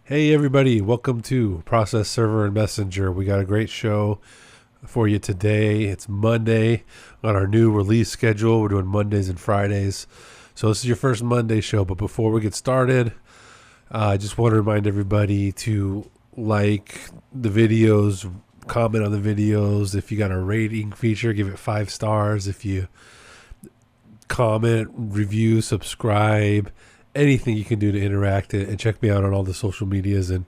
Hey everybody, welcome to Process Server and Messenger. We got a great show for you today. It's Monday on our new release schedule. We're doing Mondays and Fridays. So this is your first Monday show, but before we get started, I just want to remind everybody to like the videos, comment on the videos. If you got a rating feature, give it 5 stars. If you comment, review, subscribe, anything you can do to interact and check me out on all the social medias, and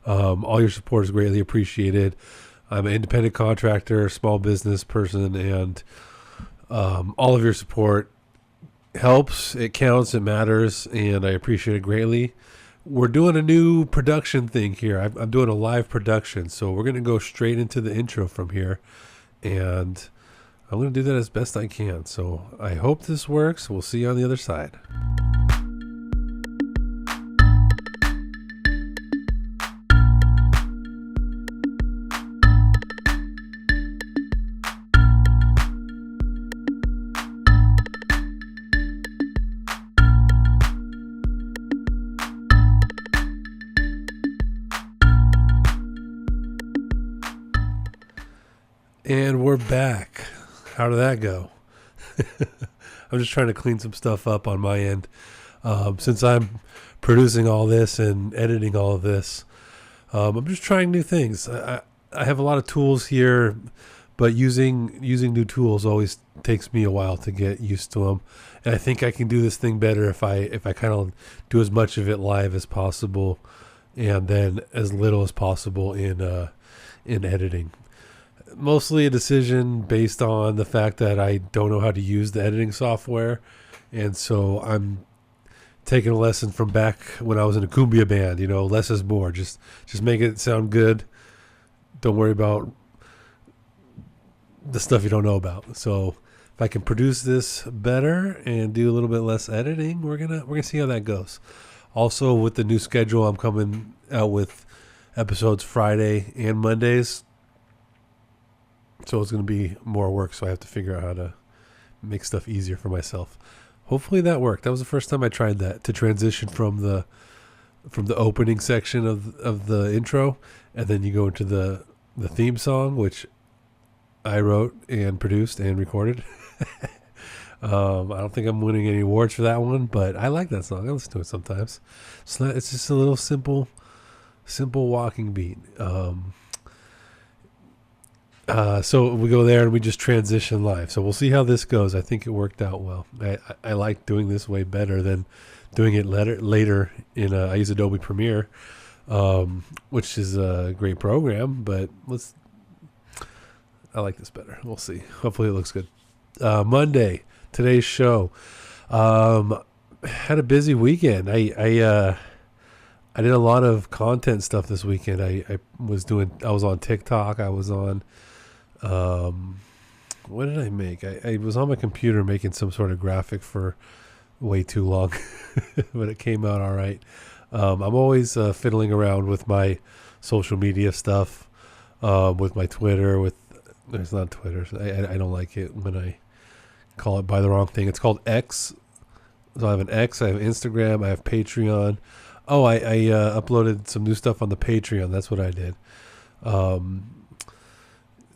all your support is greatly appreciated. I'm an independent contractor, small business person, and all of your support helps. It counts, it matters, and I appreciate it greatly. We're doing a new production thing here. I'm doing a live production, so we're going to go straight into the intro from here, and I'm going to do that as best I can. So I hope this works. We'll see you on the other side. And we're back. How did that go? I'm just trying to clean some stuff up on my end. Since I'm producing all this and editing all of this, I'm just trying new things. I have a lot of tools here, but using new tools always takes me a while to get used to them. And I think I can do this thing better if I kind of do as much of it live as possible, and then as little as possible in editing. Mostly a decision based on the fact that I don't know how to use the editing software, and so I'm taking a lesson from back when I was in a cumbia band. Less is more. Just make it sound good. Don't worry about the stuff you don't know about. So if I can produce this better and do a little bit less editing, we're gonna see how that goes. Also, with the new schedule, I'm coming out with episodes Friday and Mondays. So it's going to be more work, so I have to figure out how to make stuff easier for myself. Hopefully that worked. That was the first time I tried that, to transition from the opening section of the intro, and then you go into the theme song, which I wrote and produced and recorded. I don't think I'm winning any awards for that one, but I like that song. I listen to it sometimes. It's just a little simple walking beat. So we go there and we just transition live. So we'll see how this goes. I think it worked out well. I like doing this way better than doing it later in I use Adobe Premiere, which is a great program, but I like this better. We'll see. Hopefully it looks good. Monday, today's show. Had a busy weekend. I did a lot of content stuff this weekend. I was on TikTok. I was on, what did I make? I was on my computer making some sort of graphic for way too long, but it came out all right. I'm always fiddling around with my social media stuff, with my Twitter. It's not Twitter. I don't like it when I call it by the wrong thing. It's called X. So I have an X. I have Instagram. I have Patreon. Oh, I uploaded some new stuff on the Patreon. That's what I did.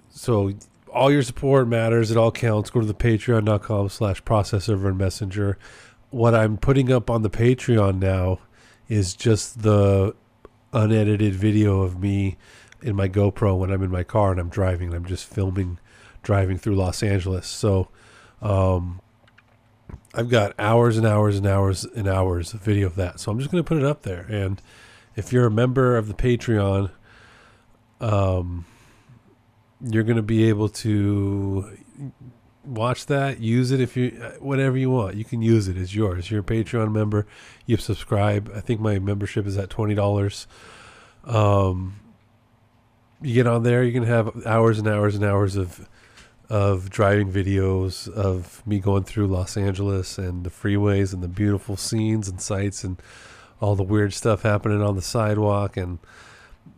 So all your support matters. It all counts. Go to the patreon.com/processserver and messenger. What I'm putting up on the Patreon now is just the unedited video of me in my GoPro when I'm in my car and I'm driving. I'm just filming driving through Los Angeles. So I've got hours and hours and hours and hours of video of that. So I'm just going to put it up there. And if you're a member of the Patreon, you're going to be able to watch that, use it whatever you want. You can use it. It's yours. You're a Patreon member. You subscribe. I think my membership is at $20. You get on there, you can have hours and hours and hours of driving videos of me going through Los Angeles and the freeways and the beautiful scenes and sights and all the weird stuff happening on the sidewalk, and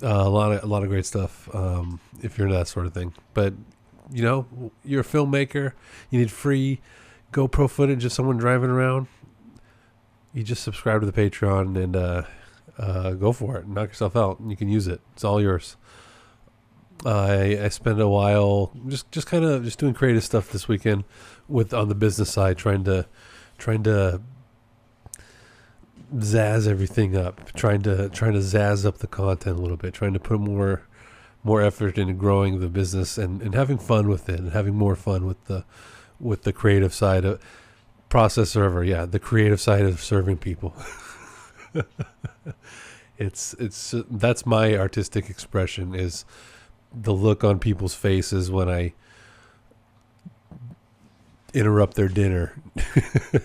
a lot of great stuff, if you're into that sort of thing. But you're a filmmaker, you need free GoPro footage of someone driving around, you just subscribe to the Patreon, and go for it. Knock yourself out. You can use it. It's all yours. I spent a while just kind of just doing creative stuff this weekend with on the business side, trying to zazz everything up, trying to zazz up the content a little bit, trying to put more effort into growing the business and having fun with it and having more fun with the creative side of process server. Yeah, the creative side of serving people. it's that's my artistic expression, is the look on people's faces when I interrupt their dinner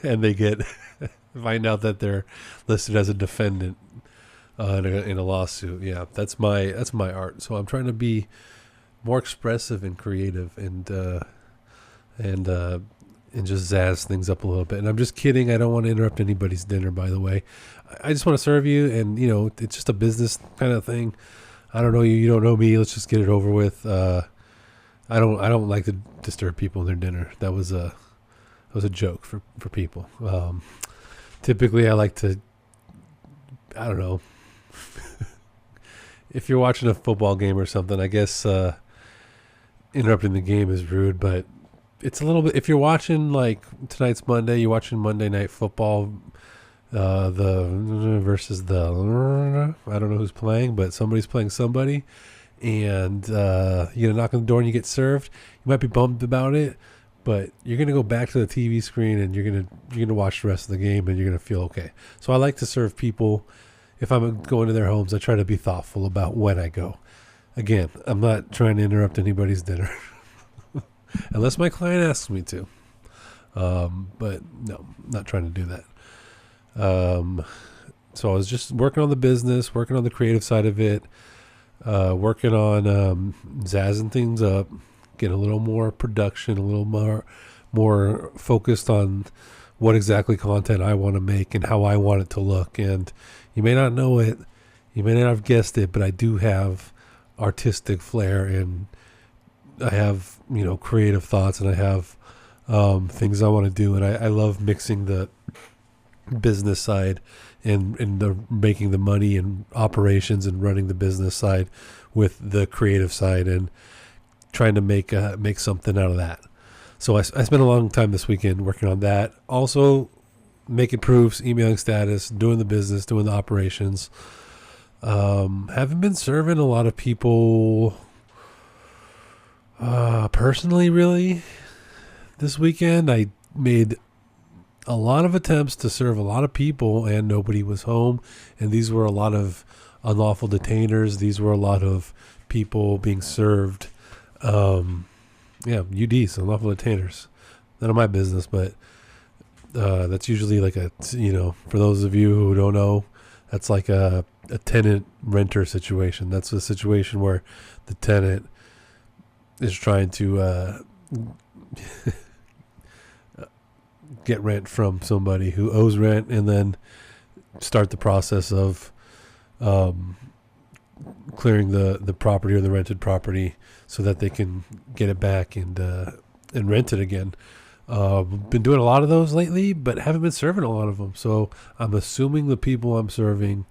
and they get find out that they're listed as a defendant in a lawsuit. Yeah, that's my art. So I'm trying to be more expressive and creative and just zazz things up a little bit. And I'm just kidding. I don't want to interrupt anybody's dinner, by the way. I just want to serve you, and it's just a business kind of thing. I don't know you. You don't know me. Let's just get it over with. I don't like to disturb people in their dinner. That was a joke for people. Typically, I like to. I don't know. If you're watching a football game or something, I guess interrupting the game is rude, but it's a little bit. If you're watching, like, tonight's Monday, you're watching Monday Night Football. The versus the I don't know who's playing, but somebody's playing somebody, and you knock on the door and you get served. You might be bummed about it, but you're gonna go back to the TV screen and you're gonna watch the rest of the game and you're gonna feel okay. So I like to serve people. If I'm going to their homes, I try to be thoughtful about when I go. Again, I'm not trying to interrupt anybody's dinner unless my client asks me to. But no, I'm not trying to do that. So I was just working on the business, working on the creative side of it, working on zazzing things up, getting a little more production, a little more focused on what exactly content I want to make and how I want it to look. And you may not know it, you may not have guessed it, but I do have artistic flair, and I have creative thoughts, and I have things I want to do, and I love mixing the business side and the making the money and operations and running the business side with the creative side, and trying to make something out of that. So I spent a long time this weekend working on that. Also making proofs, emailing status, doing the business, doing the operations. Haven't been serving a lot of people personally, really. This weekend I made a lot of attempts to serve a lot of people, and nobody was home. And these were a lot of unlawful detainers. These were a lot of people being served. UDs, unlawful detainers. None of my business, but that's usually like for those of you who don't know, that's like a tenant renter situation. That's a situation where the tenant is trying to get rent from somebody who owes rent, and then start the process of clearing the property or the rented property so that they can get it back and rent it again. Been doing a lot of those lately, but haven't been serving a lot of them. So I'm assuming the people I'm serving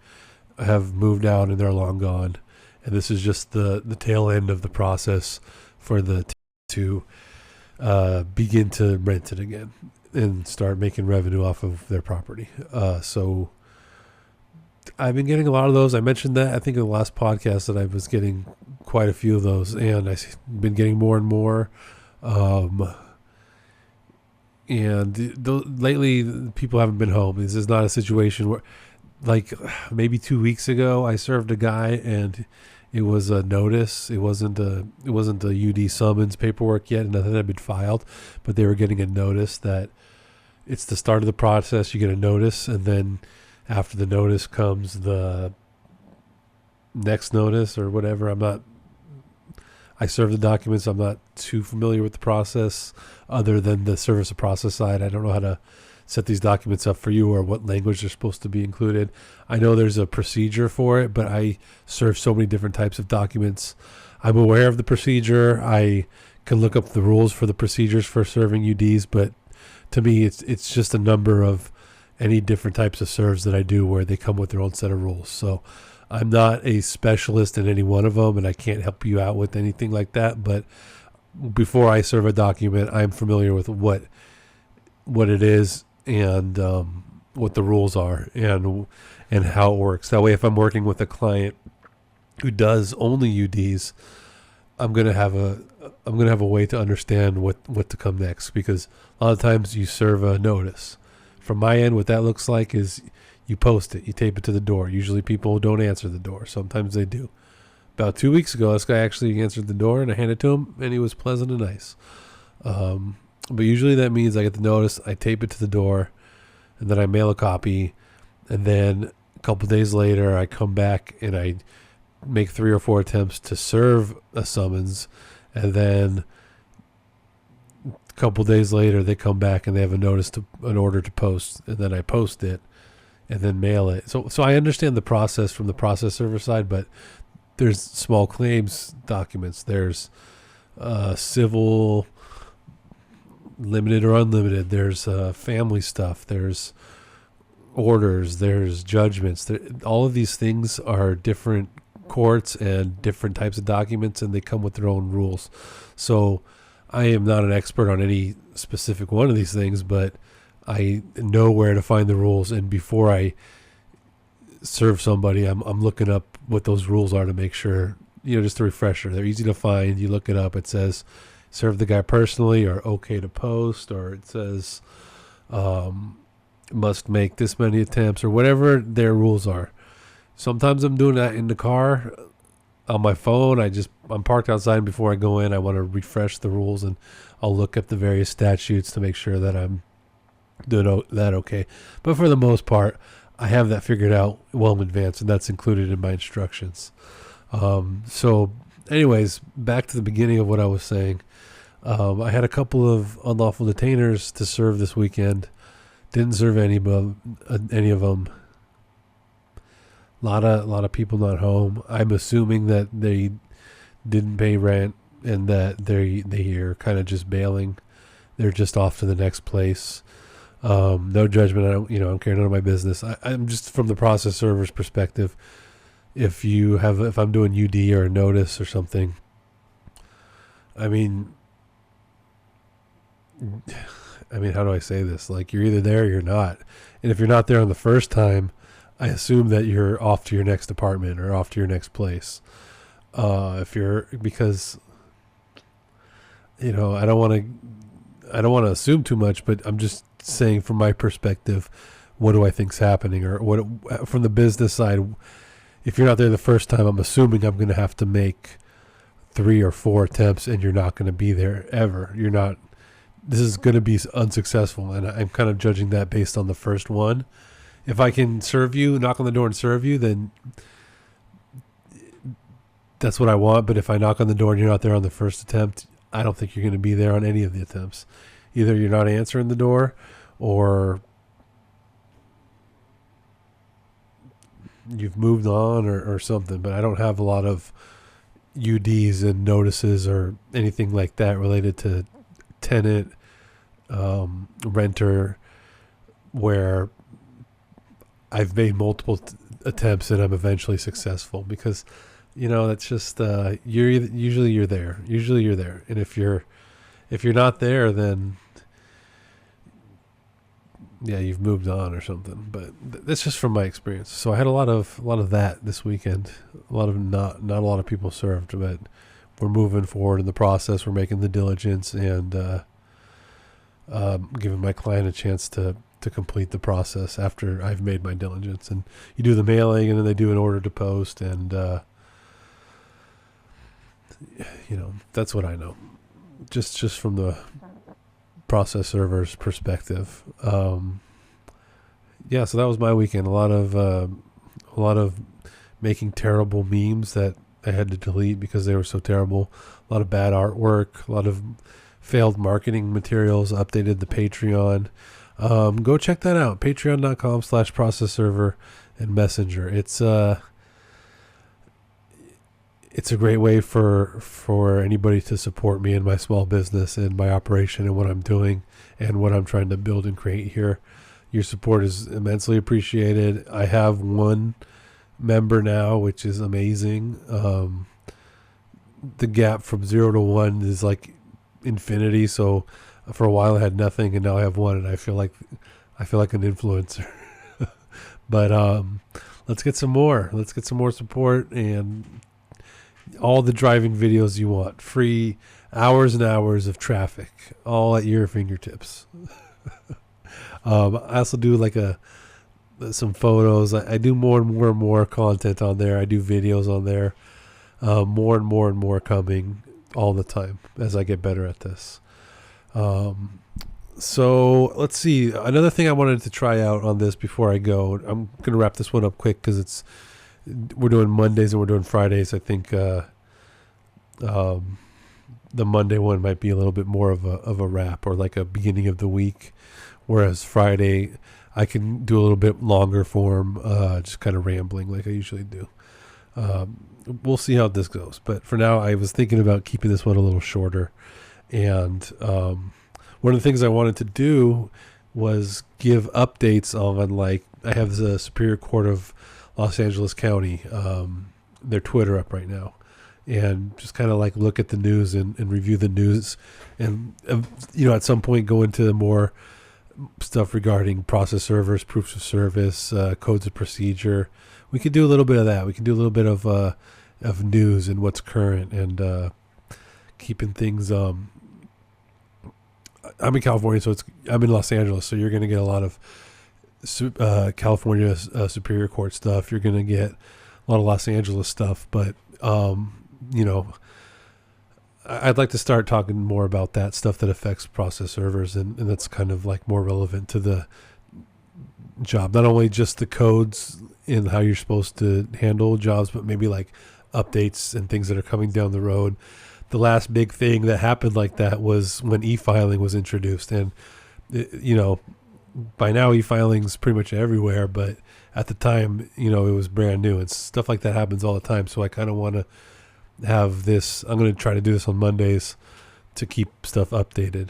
have moved out and they're long gone, and this is just the tail end of the process for to begin to rent it again and start making revenue off of their property. So I've been getting a lot of those. I mentioned that, I think, in the last podcast, that I was getting quite a few of those, and I've been getting more and more. Lately, people haven't been home. This is not a situation where, like, maybe 2 weeks ago, I served a guy, and it was a notice. It wasn't a UD summons paperwork yet, and nothing had been filed, but they were getting a notice that it's the start of the process. You get a notice, and then after the notice comes the next notice or whatever. I serve the documents. I'm not too familiar with the process other than the service of process side. I don't know how to set these documents up for you or what language they're supposed to be included. I know there's a procedure for it, but I serve so many different types of documents. I'm aware of the procedure. I can look up the rules for the procedures for serving UDs, but to me, it's just a number of any different types of serves that I do where they come with their own set of rules. So I'm not a specialist in any one of them, and I can't help you out with anything like that. But before I serve a document, I'm familiar with what it is and what the rules are and how it works. That way, if I'm working with a client who does only UDs, I'm gonna have a way to understand what to come next, because a lot of times you serve a notice. From my end, what that looks like is you post it, you tape it to the door. Usually people don't answer the door. Sometimes they do. About 2 weeks ago, this guy actually answered the door, and I handed it to him, and he was pleasant and nice. But usually that means I get the notice, I tape it to the door, and then I mail a copy, and then a couple days later I come back and I make 3 or 4 attempts to serve a summons, and then a couple days later they come back and they have an order to post, and then I post it and then mail it. So I understand the process from the process server side, but there's small claims documents, there's civil, limited or unlimited, there's family stuff, there's orders, there's judgments. All of these things are different courts and different types of documents, and they come with their own rules. So I am not an expert on any specific one of these things, but I know where to find the rules, and before I serve somebody, I'm looking up what those rules are to make sure, just a refresher. They're easy to find. You look it up. It says serve the guy personally, or okay to post, or it says must make this many attempts, or whatever their rules are. Sometimes I'm doing that in the car on my phone. I'm parked outside. Before I go in, I want to refresh the rules, and I'll look up the various statutes to make sure that I'm doing that okay. But for the most part, I have that figured out well in advance, and that's included in my instructions. So anyways, back to the beginning of what I was saying. I had a couple of unlawful detainers to serve this weekend. Didn't serve any of them. A lot of people not home. I'm assuming that they didn't pay rent and that they are kind of just bailing. They're just off to the next place. No judgment. I don't care. None of my business. I'm just from the process server's perspective. If I'm doing UD or a notice or something, I mean, how do I say this? Like, you're either there or you're not. And if you're not there on the first time, I assume that you're off to your next apartment or off to your next place. Because I don't want to assume too much, but I'm just saying from my perspective, what do I think's happening, or what from the business side. If you're not there the first time, I'm assuming I'm going to have to make 3 or 4 attempts, and you're not going to be there ever. You're not. This is going to be unsuccessful, and I'm kind of judging that based on the first one. If I can serve you, knock on the door and serve you, then that's what I want. But if I knock on the door and you're not there on the first attempt, I don't think you're going to be there on any of the attempts. Either you're not answering the door, or you've moved on, or something. But I don't have a lot of UDs and notices or anything like that related to tenant, renter, where I've made multiple attempts and I'm eventually successful, because that's just usually you're there. And if you're not there, then yeah, you've moved on or something. But that's just from my experience. So I had a lot of that this weekend. Not a lot of people served, but we're moving forward in the process. We're making the diligence and giving my client a chance to complete the process after I've made my diligence. And you do the mailing, and then they do an order to post, and that's what I know. Just from the process server's perspective. So that was my weekend. A lot of making terrible memes that I had to delete because they were so terrible. A lot of bad artwork, a lot of failed marketing materials. Updated the Patreon. Go check that out. Patreon.com/process server and messenger. It's a great way for anybody to support me in my small business and my operation and what I'm doing and what I'm trying to build and create here. Your support is immensely appreciated. I have one member now, which is amazing. The gap from 0 to 1 is like infinity. So for a while I had nothing, and now I have one, and I feel like an influencer. But let's get some more. Let's get some more support and all the driving videos you want. Free hours and hours of traffic, all at your fingertips. I also do like some photos. I do more and more and more content on there. I do videos on there. More and more and more coming all the time as I get better at this. So let's see. Another thing I wanted to try out on this before I go. I'm gonna wrap this one up quick because we're doing Mondays and we're doing Fridays. I think the Monday one might be a little bit more of a wrap or like a beginning of the week, whereas Friday I can do a little bit longer form, just kind of rambling like I usually do. We'll see how this goes, but for now I was thinking about keeping this one a little shorter, and one of the things I wanted to do was give updates on, like, I have the Superior Court of Los Angeles County, their Twitter up right now, and just kind of like look at the news and review the news, and at some point go into more stuff regarding process servers, proofs of service, codes of procedure. We could do a little bit of that. We can do a little bit of news and what's current, and keeping things. I'm in California, so I'm in Los Angeles, so you're going to get a lot of California Superior Court stuff. You're going to get a lot of Los Angeles stuff, but I'd like to start talking more about that stuff that affects process servers, and that's kind of like more relevant to the job. Not only just the codes and how you're supposed to handle jobs, but maybe like updates and things that are coming down the road. The last big thing that happened like that was when e-filing was introduced, and by now e-filing's pretty much everywhere, but at the time, it was brand new, and stuff like that happens all the time. So I kind of want to have this. I'm going to try to do this on Mondays to keep stuff updated.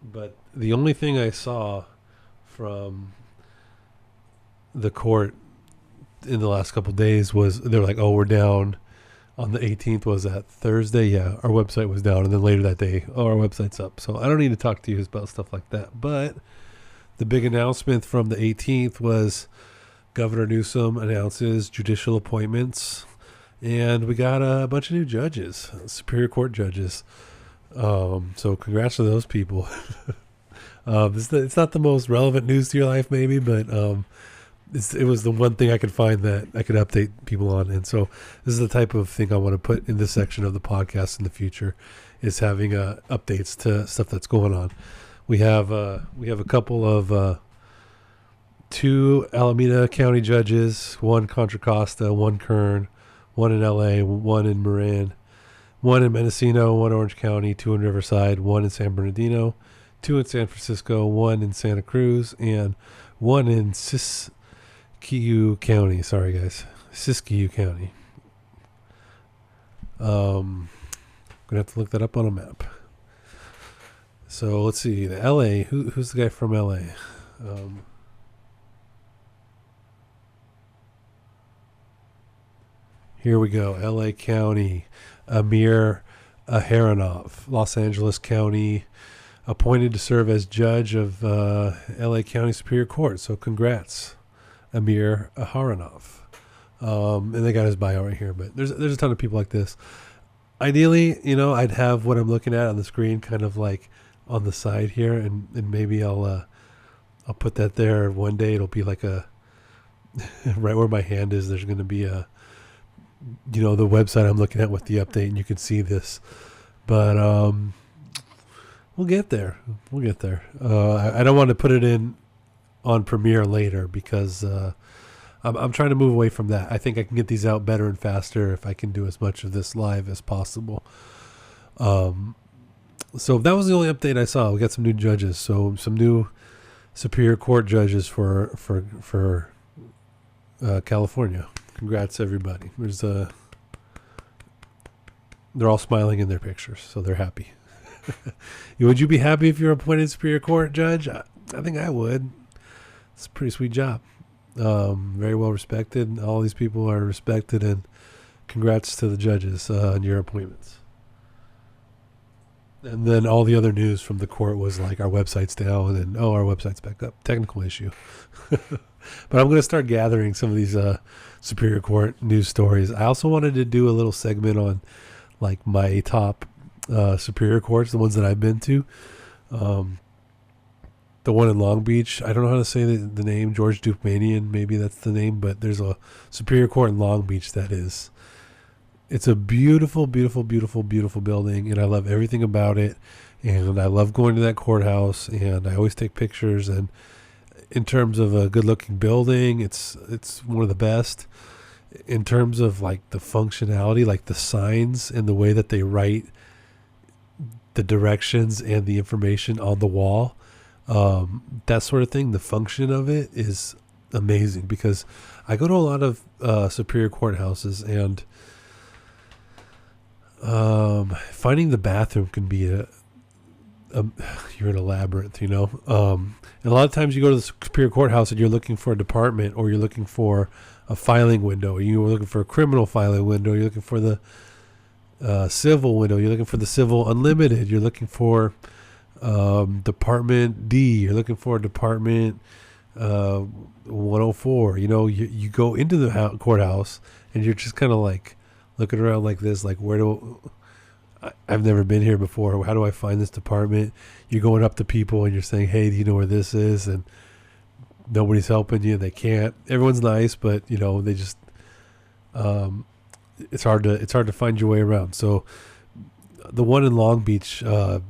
But the only thing I saw from the court in the last couple of days was they're like, oh, we're down on the 18th. Was that Thursday? Yeah, our website was down, and then later that day, our website's up. So I don't need to talk to you about stuff like that. But the big announcement from the 18th was Governor Newsom announces judicial appointments, and we got a bunch of new judges, Superior Court judges. So congrats to those people. It's not the most relevant news to your life, maybe, but it was the one thing I could find that I could update people on. And so this is the type of thing I want to put in this section of the podcast in the future, is having updates to stuff that's going on. We have a couple of 2 Alameda County judges, 1 Contra Costa, 1 Kern, 1 in LA, 1 in Marin, 1 in Mendocino, 1 Orange County, 2 in Riverside, 1 in San Bernardino, 2 in San Francisco, 1 in Santa Cruz, and 1 in Siskiyou County. Sorry, guys. Siskiyou County. I'm going to have to look that up on a map. So let's see. The LA. Who's the guy from LA? Here we go. LA County. Amir Aharonov. Los Angeles County. Appointed to serve as judge of LA County Superior Court. So congrats, Amir Aharonov. And they got his bio right here, but there's a ton of people like this. Ideally, I'd have what I'm looking at on the screen kind of like on the side here, and maybe I'll put that there one day. It'll be like a right where my hand is. There's going to be the website I'm looking at with the update, and you can see this. But we'll get there. I don't want to put it in on Premiere later because I'm trying to move away from that. I think I can get these out better and faster if I can do as much of this live as possible. So that was the only update I saw. We got some new judges. So some new Superior Court judges for California. Congrats, everybody. They're all smiling in their pictures, so they're happy. Would you be happy if you're appointed Superior Court judge? I think I would. It's a pretty sweet job. Very well respected. All these people are respected, and congrats to the judges on your appointments. And then all the other news from the court was like our website's down, and our website's back up. Technical issue. But I'm going to start gathering some of these Superior Court news stories. I also wanted to do a little segment on like my top Superior Courts, the ones that I've been to. The one in Long Beach, I don't know how to say the name, George Dupmanian, maybe that's the name, but there's a Superior Court in Long Beach that is, it's a beautiful, beautiful, beautiful, beautiful building, and I love everything about it, and I love going to that courthouse, and I always take pictures, and in terms of a good-looking building, it's one of the best. In terms of like the functionality, like the signs and the way that they write the directions and the information on the wall, that sort of thing, the function of it is amazing, because I go to a lot of Superior Courthouses, and finding the bathroom can be you're in a labyrinth, you know. And a lot of times you go to the Superior Courthouse and you're looking for a department, or you're looking for a filing window, or you're looking for a criminal filing window, you're looking for the civil window, you're looking for the civil unlimited, you're looking for Department D, you're looking for Department 104. You know, you go into the courthouse and you're just kind of like looking around like this, like I've never been here before. How do I find this department? You're going up to people and you're saying, hey, do you know where this is? And nobody's helping you. They can't. Everyone's nice, but you know, they just it's hard to find your way around. So the one in Long Beach, I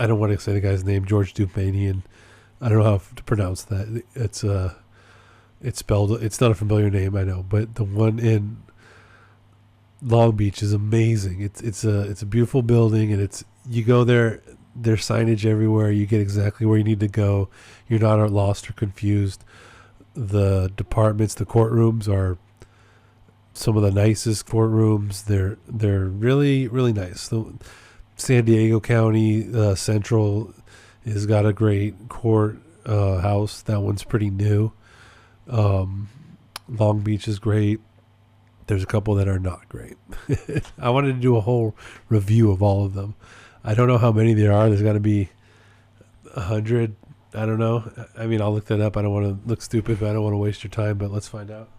don't want to say the guy's name, George Dupmanian. I don't know how to pronounce that. It's spelled. It's not a familiar name, I know, but the one in Long Beach is amazing. It's a beautiful building, and you go there. There's signage everywhere. You get exactly where you need to go. You're not lost or confused. The departments, the courtrooms are some of the nicest courtrooms. They're really, really nice. The San Diego County Central has got a great court house. That one's pretty new. Long Beach is great. There's a couple that are not great. I wanted to do a whole review of all of them. I don't know how many there are. There's got to be 100. I don't know. I mean, I'll look that up. I don't want to look stupid, but I don't want to waste your time. But let's find out.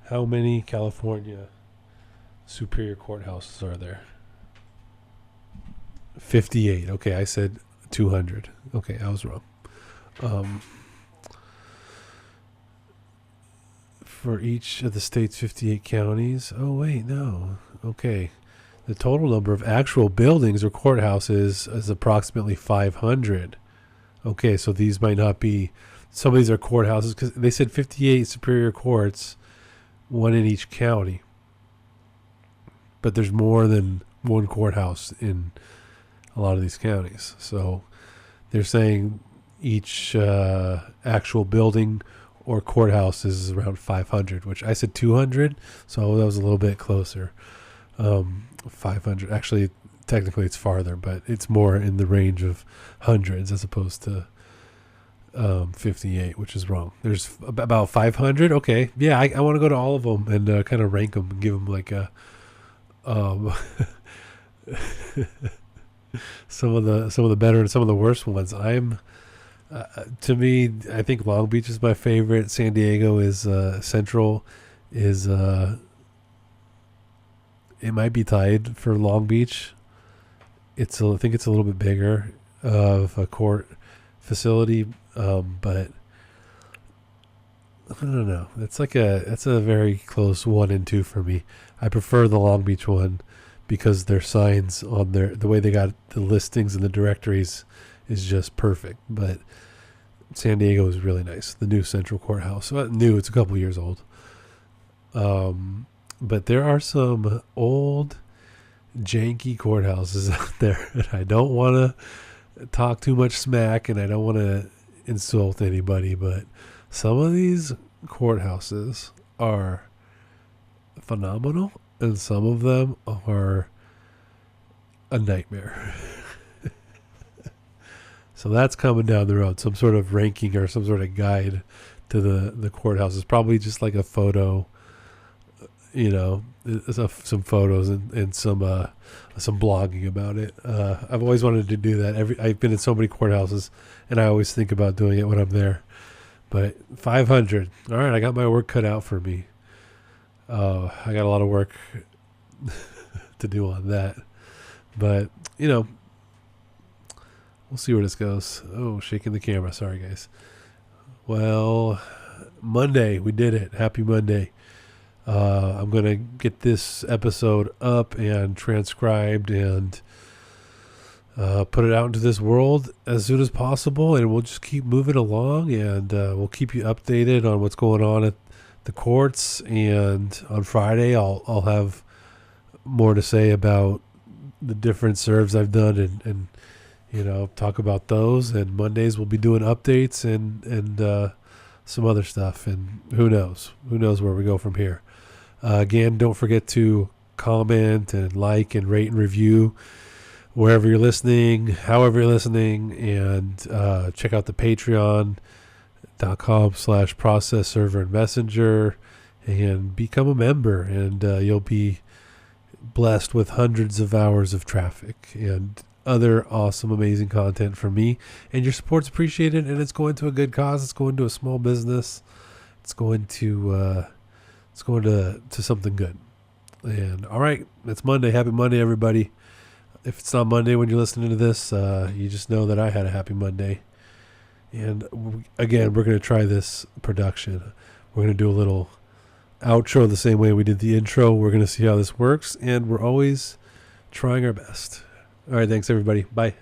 How many California Superior Courthouses are there? 58. Okay, I said 200. Okay, I was wrong. For each of the state's 58 counties. Oh, wait, no. Okay. The total number of actual buildings or courthouses is approximately 500. Okay, so these might not be, some of these are courthouses, because they said 58 Superior Courts, one in each county. But there's more than one courthouse in a lot of these counties. So they're saying each actual building or courthouse is around 500, which I said 200, so that was a little bit closer. 500. Actually, technically it's farther, but it's more in the range of hundreds as opposed to 58, which is wrong. There's about 500. Okay, yeah, I want to go to all of them and kind of rank them and give them like a some of the better and some of the worst ones. To me, I think Long Beach is my favorite. San Diego is Central is it might be tied for Long Beach. I think it's a little bit bigger of a court facility, but I don't know. That's a very close 1 and 2 for me. I prefer the Long Beach one because their signs on the way they got the listings and the directories is just perfect. But San Diego is really nice. The new Central Courthouse. Well, new, it's a couple years old. But there are some old janky courthouses out there, and I don't want to talk too much smack, and I don't want to insult anybody, but some of these courthouses are phenomenal, and some of them are a nightmare. So that's coming down the road. Some sort of ranking or some sort of guide to the courthouses. Probably just like a photo, some photos and some blogging about it. I've always wanted to do that. I've been in so many courthouses, and I always think about doing it when I'm there. But 500. All right, I got my work cut out for me. I got a lot of work to do on that. But, we'll see where this goes. Oh, shaking the camera. Sorry, guys. Well, Monday, we did it. Happy Monday. I'm going to get this episode up and transcribed and put it out into this world as soon as possible, and we'll just keep moving along, and we'll keep you updated on what's going on at the courts. And on Friday, I'll have more to say about the different serves I've done and talk about those. And Mondays we'll be doing updates and some other stuff, and who knows where we go from here. Again, don't forget to comment and like and rate and review wherever you're listening, however you're listening, and check out the patreon.com/process server and messenger and become a member, and you'll be blessed with hundreds of hours of traffic and other awesome, amazing content from me. And your support's appreciated, and it's going to a good cause. It's going to a small business. It's going to something good. And all right, it's Monday. Happy Monday, everybody. If it's not Monday when you're listening to this, you just know that I had a happy Monday. And again, we're going to try this production. We're going to do a little outro the same way we did the intro. We're going to see how this works, and we're always trying our best. All right, thanks, everybody. Bye.